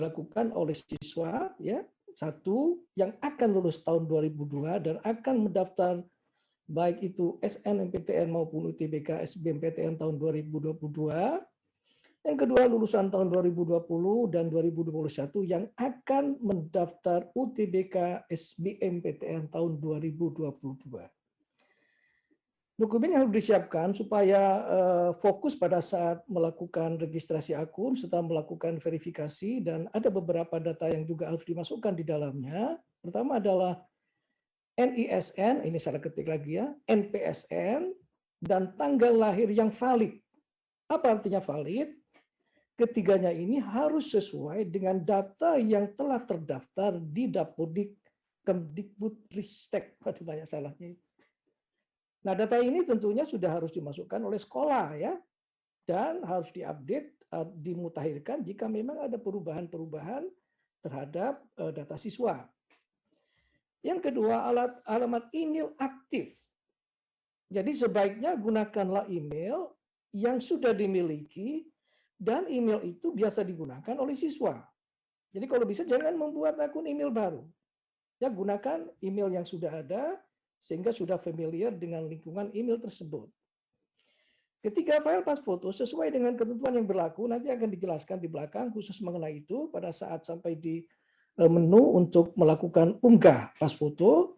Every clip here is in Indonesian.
dilakukan oleh siswa ya, satu yang akan lulus tahun 2002 dan akan mendaftar baik itu SNMPTN maupun UTBK SBMPTN tahun 2022. Yang kedua, lulusan tahun 2020 dan 2021 yang akan mendaftar UTBK SBMPTN tahun 2022. Dokumen yang harus disiapkan supaya fokus pada saat melakukan registrasi akun serta melakukan verifikasi, dan ada beberapa data yang juga harus dimasukkan di dalamnya. Pertama adalah NISN, ini salah ketik lagi ya, NPSN, dan tanggal lahir yang valid. Apa artinya valid? Ketiganya ini harus sesuai dengan data yang telah terdaftar di Dapodik Kemdikbudristek. Waduh, banyak salahnya. Nah, data ini tentunya sudah harus dimasukkan oleh sekolah ya, dan harus diupdate, dimutakhirkan jika memang ada perubahan-perubahan terhadap data siswa. Yang kedua, alamat email aktif. Jadi sebaiknya gunakanlah email yang sudah dimiliki, dan email itu biasa digunakan oleh siswa. Jadi kalau bisa jangan membuat akun email baru. Ya, gunakan email yang sudah ada sehingga sudah familiar dengan lingkungan email tersebut. Ketiga, file pas foto sesuai dengan ketentuan yang berlaku nanti akan dijelaskan di belakang khusus mengenai itu pada saat sampai di menu untuk melakukan unggah pas foto.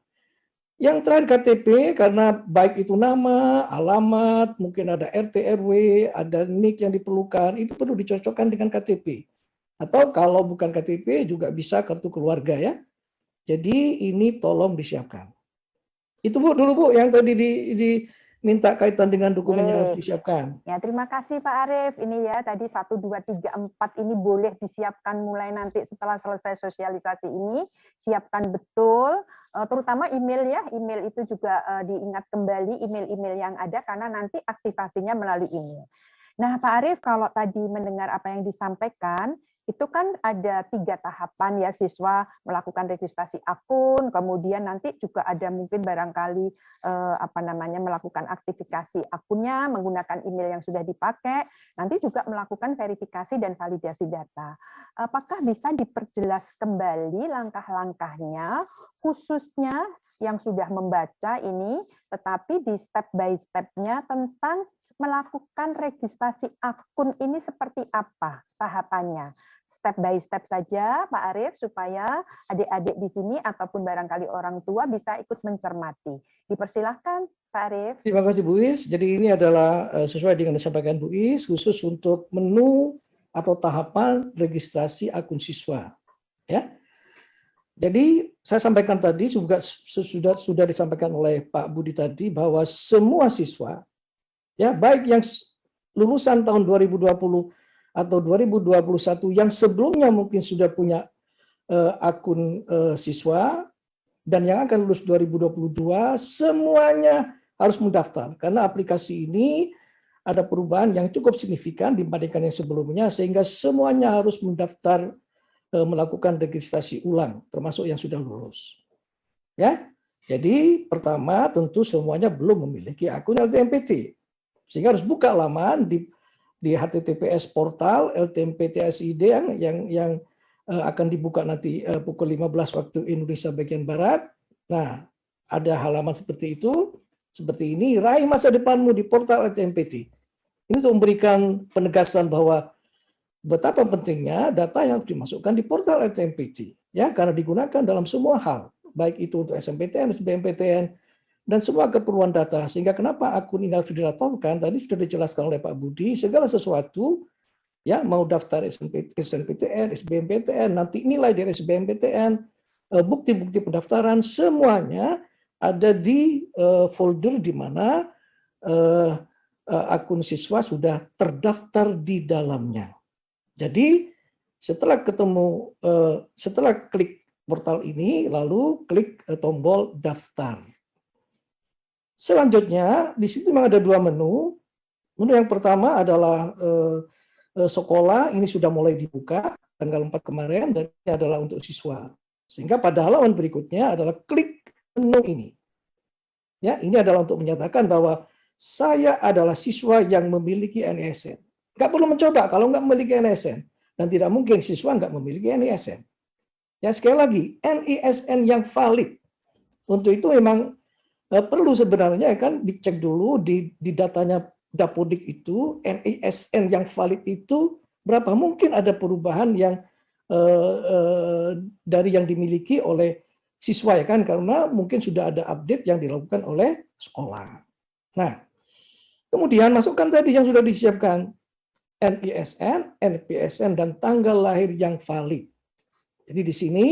Yang terakhir KTP, karena baik itu nama, alamat, mungkin ada RT RW, ada NIK yang diperlukan, itu perlu dicocokkan dengan KTP. Atau kalau bukan KTP juga bisa kartu keluarga ya. Jadi ini tolong disiapkan. Itu Bu dulu Bu yang tadi diminta kaitan dengan dokumen yang harus disiapkan. Ya, terima kasih Pak Arief. Ini ya tadi 1, 2, 3, 4 ini boleh disiapkan mulai nanti setelah selesai sosialisasi ini. Siapkan betul, terutama email ya. Email itu juga diingat kembali email-email yang ada karena nanti aktivasinya melalui email. Nah Pak Arief, kalau tadi mendengar apa yang disampaikan, itu kan ada 3 tahapan ya, siswa melakukan registrasi akun, kemudian nanti juga ada mungkin barangkali melakukan aktivitas akunnya menggunakan email yang sudah dipakai, nanti juga melakukan verifikasi dan validasi data. Apakah bisa diperjelas kembali langkah-langkahnya, khususnya yang sudah membaca ini, tetapi di step by step-nya tentang melakukan registrasi akun ini seperti apa tahapannya? Step by step saja Pak Arief, supaya adik-adik di sini ataupun barangkali orang tua bisa ikut mencermati. Dipersilahkan Pak Arief. Terima kasih Bu Is. Jadi ini adalah sesuai dengan disampaikan Bu Is, khusus untuk menu atau tahapan registrasi akun siswa. Ya. Jadi saya sampaikan tadi juga sudah disampaikan oleh Pak Budi tadi bahwa semua siswa ya, baik yang lulusan tahun 2020 atau 2021 yang sebelumnya mungkin sudah punya akun siswa dan yang akan lulus 2022, semuanya harus mendaftar karena aplikasi ini ada perubahan yang cukup signifikan dibandingkan yang sebelumnya, sehingga semuanya harus mendaftar melakukan registrasi ulang termasuk yang sudah lulus. Ya. Jadi pertama tentu semuanya belum memiliki akun LTMPT. Sehingga harus buka laman di HTTPS portal LTMPT.id yang akan dibuka nanti pukul 15 waktu Indonesia bagian Barat. Nah, ada halaman seperti itu, seperti ini, raih masa depanmu di portal LTMPT. Ini untuk memberikan penegasan bahwa betapa pentingnya data yang dimasukkan di portal LTMPT, ya, karena digunakan dalam semua hal, baik itu untuk SNMPTN, SBMPTN, dan semua keperluan data. Sehingga kenapa akun ini harus dilaporkan, tadi sudah dijelaskan oleh Pak Budi, segala sesuatu, ya, mau daftar SNMPTN, SBMPTN, nanti nilai dari SBMPTN, bukti-bukti pendaftaran, semuanya ada di folder di mana akun siswa sudah terdaftar di dalamnya. Jadi setelah klik portal ini, lalu klik tombol daftar. Selanjutnya, di situ memang ada 2 menu. Menu yang pertama adalah sekolah, ini sudah mulai dibuka tanggal 4 kemarin, dan ini adalah untuk siswa. Sehingga pada halaman berikutnya adalah klik menu ini. Ya, ini adalah untuk menyatakan bahwa saya adalah siswa yang memiliki NISN. Nggak perlu mencoba kalau nggak memiliki NISN. dan tidak mungkin siswa nggak memiliki NISN. Ya, sekali lagi, NISN yang valid. Untuk itu memang perlu sebenarnya kan dicek dulu di datanya Dapodik itu, NISN yang valid itu berapa. Mungkin ada perubahan yang dari yang dimiliki oleh siswa ya kan, karena mungkin sudah ada update yang dilakukan oleh sekolah. Nah, kemudian masukkan tadi yang sudah disiapkan, NISN, NPSN, dan tanggal lahir yang valid. Jadi di sini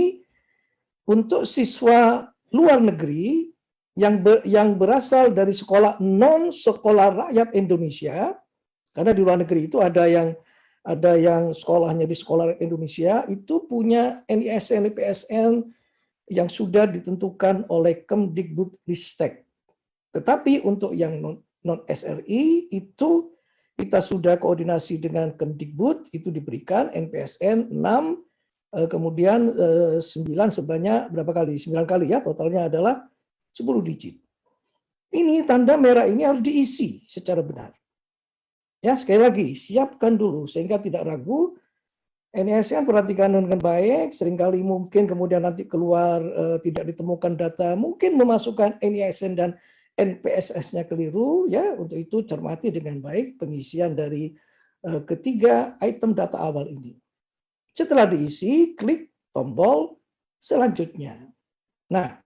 untuk siswa luar negeri yang berasal dari sekolah non sekolah rakyat Indonesia, karena di luar negeri itu ada yang sekolahnya di sekolah rakyat Indonesia itu punya NISN, NPSN yang sudah ditentukan oleh Kemdikbudristek. Tetapi untuk yang non SRI itu kita sudah koordinasi dengan Kemdikbud, itu diberikan NPSN 6, kemudian 9 sebanyak berapa kali? 9 kali ya, totalnya adalah 10 digit. Ini tanda merah ini harus diisi secara benar. Ya, sekali lagi, siapkan dulu sehingga tidak ragu. NISN perhatikan dengan baik, seringkali mungkin kemudian nanti keluar tidak ditemukan data, mungkin memasukkan NISN dan NPSS-nya keliru, ya. Untuk itu cermati dengan baik pengisian dari ketiga item data awal ini. Setelah diisi, klik tombol selanjutnya. Nah,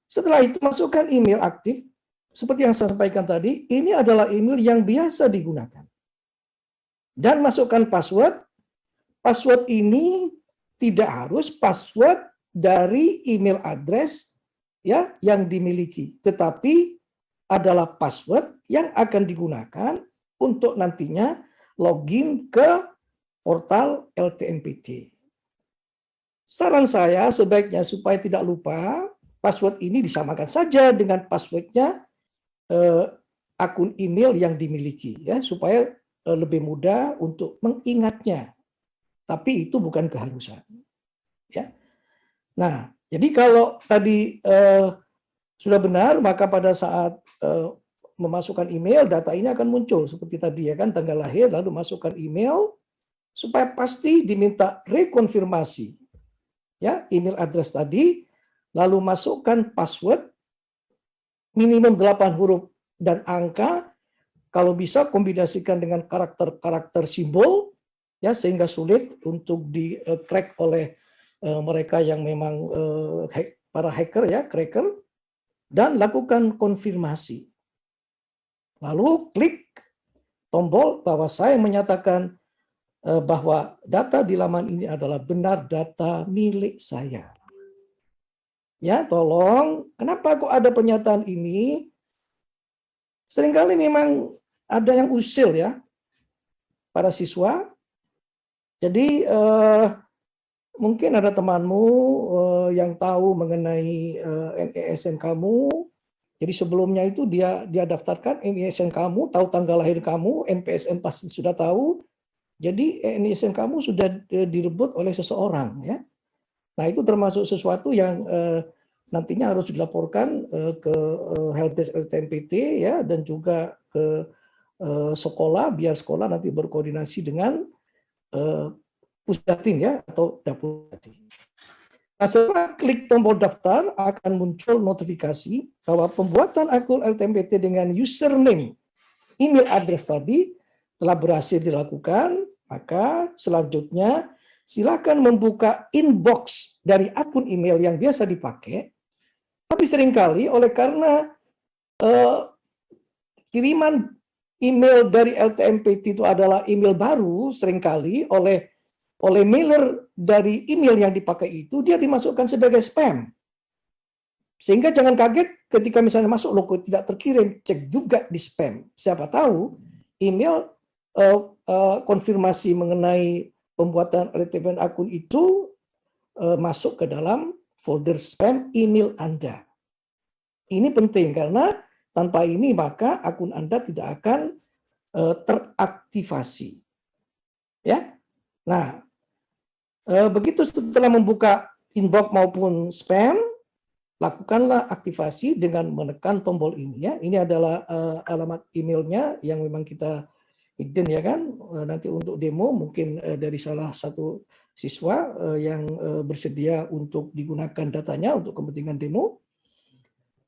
setelah itu masukkan email aktif, seperti yang saya sampaikan tadi, ini adalah email yang biasa digunakan. Dan masukkan password. Password ini tidak harus password dari email address ya yang dimiliki, tetapi adalah password yang akan digunakan untuk nantinya login ke portal LTMPT. Saran saya sebaiknya supaya tidak lupa, password ini disamakan saja dengan passwordnya akun email yang dimiliki, ya, supaya lebih mudah untuk mengingatnya. Tapi itu bukan keharusan. Ya. Nah, jadi kalau tadi sudah benar, maka pada saat memasukkan email, data ini akan muncul seperti tadi ya kan, tanggal lahir, lalu masukkan email supaya pasti diminta rekonfirmasi ya email address tadi, lalu masukkan password minimum 8 huruf dan angka, kalau bisa kombinasikan dengan karakter-karakter simbol ya sehingga sulit untuk di-crack oleh mereka yang memang para hacker ya, cracker, dan lakukan konfirmasi. Lalu klik tombol bahwa saya menyatakan bahwa data di laman ini adalah benar data milik saya. Ya, tolong, kenapa kok ada pernyataan ini? Seringkali memang ada yang usil ya, para siswa. Jadi mungkin ada temanmu yang tahu mengenai NISN kamu. Jadi sebelumnya itu dia daftarkan NISN kamu, tahu tanggal lahir kamu, NPSN pasti sudah tahu. Jadi NISN kamu sudah direbut oleh seseorang ya. Nah, itu termasuk sesuatu yang nantinya harus dilaporkan ke helpdesk LTMPT ya, dan juga ke sekolah, biar sekolah nanti berkoordinasi dengan Pusdatin ya atau Dapodik. Nah, setelah klik tombol daftar akan muncul notifikasi bahwa pembuatan akun LTMPT dengan username email address tadi telah berhasil dilakukan. Maka selanjutnya silakan membuka inbox dari akun email yang biasa dipakai. Tapi seringkali oleh karena kiriman email dari LTMPT itu adalah email baru, seringkali oleh mailer dari email yang dipakai itu dia dimasukkan sebagai spam. Sehingga jangan kaget ketika misalnya masuk logo tidak terkirim, cek juga di spam. Siapa tahu email konfirmasi mengenai pembuatan LTMPT akun itu masuk ke dalam folder spam email Anda. Ini penting karena tanpa ini maka akun Anda tidak akan teraktivasi. Ya. Nah, begitu setelah membuka inbox maupun spam, lakukanlah aktivasi dengan menekan tombol ini ya. Ini adalah alamat emailnya yang memang kita hidden ya kan, nanti untuk demo mungkin dari salah satu siswa yang bersedia untuk digunakan datanya untuk kepentingan demo.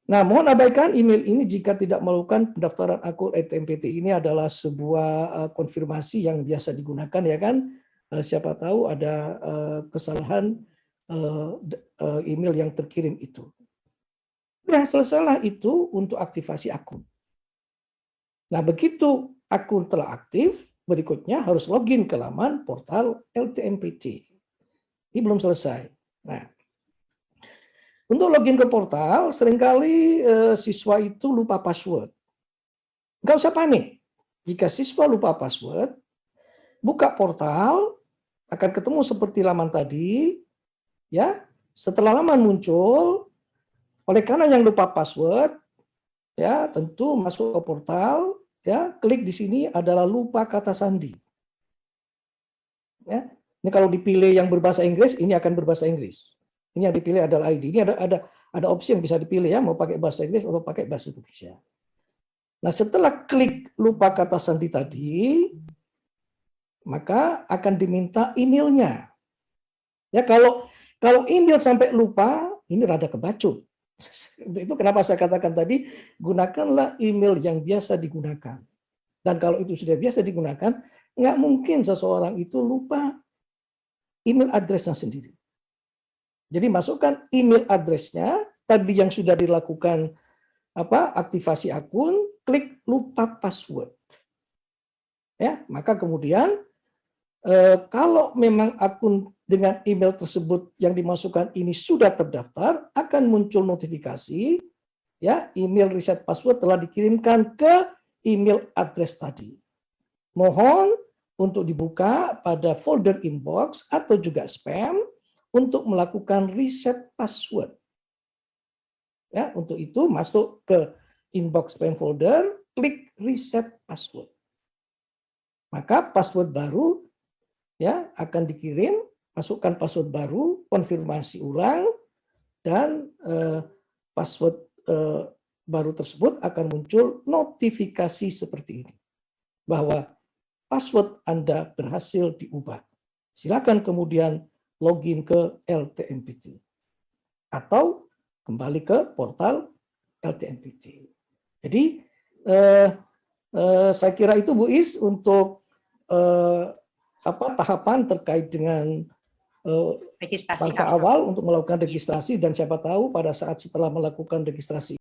Nah, mohon abaikan email ini jika tidak melakukan pendaftaran akun LTMPT. Ini adalah sebuah konfirmasi yang biasa digunakan ya kan. Siapa tahu ada kesalahan email yang terkirim itu. Nah, selesailah itu untuk aktivasi akun. Nah, begitu akun telah aktif, berikutnya harus login ke laman portal LTMPT. Ini belum selesai. Nah, untuk login ke portal, seringkali siswa itu lupa password. Nggak usah panik. Jika siswa lupa password, buka portal, akan ketemu seperti laman tadi. Ya, setelah laman muncul, oleh karena yang lupa password, ya tentu masuk ke portal, ya klik di sini adalah lupa kata sandi. Ya, ini kalau dipilih yang berbahasa Inggris, ini akan berbahasa Inggris. Ini yang dipilih adalah ID. Ini ada opsi yang bisa dipilih ya, mau pakai bahasa Inggris atau pakai bahasa Indonesia. Nah, setelah klik lupa kata sandi tadi, maka akan diminta emailnya. Ya, kalau email sampai lupa, ini rada kebacut. Itu kenapa saya katakan tadi, gunakanlah email yang biasa digunakan. Dan kalau itu sudah biasa digunakan, nggak mungkin seseorang itu lupa email address-nya sendiri. Jadi masukkan email address-nya, tadi yang sudah dilakukan aktivasi akun, klik lupa password. Ya, maka kemudian kalau memang akun dengan email tersebut yang dimasukkan ini sudah terdaftar, akan muncul notifikasi, ya email reset password telah dikirimkan ke email address tadi. Mohon untuk dibuka pada folder inbox atau juga spam untuk melakukan reset password. Ya, untuk itu masuk ke inbox spam folder, klik reset password. Maka password baru ya akan dikirim, masukkan password baru, konfirmasi ulang, dan password baru tersebut akan muncul notifikasi seperti ini bahwa password Anda berhasil diubah. Silakan kemudian login ke LTMPT atau kembali ke portal LTMPT. Jadi saya kira itu Bu Is untuk tahapan terkait dengan registrasi langkah awal untuk melakukan registrasi, dan siapa tahu pada saat setelah melakukan registrasi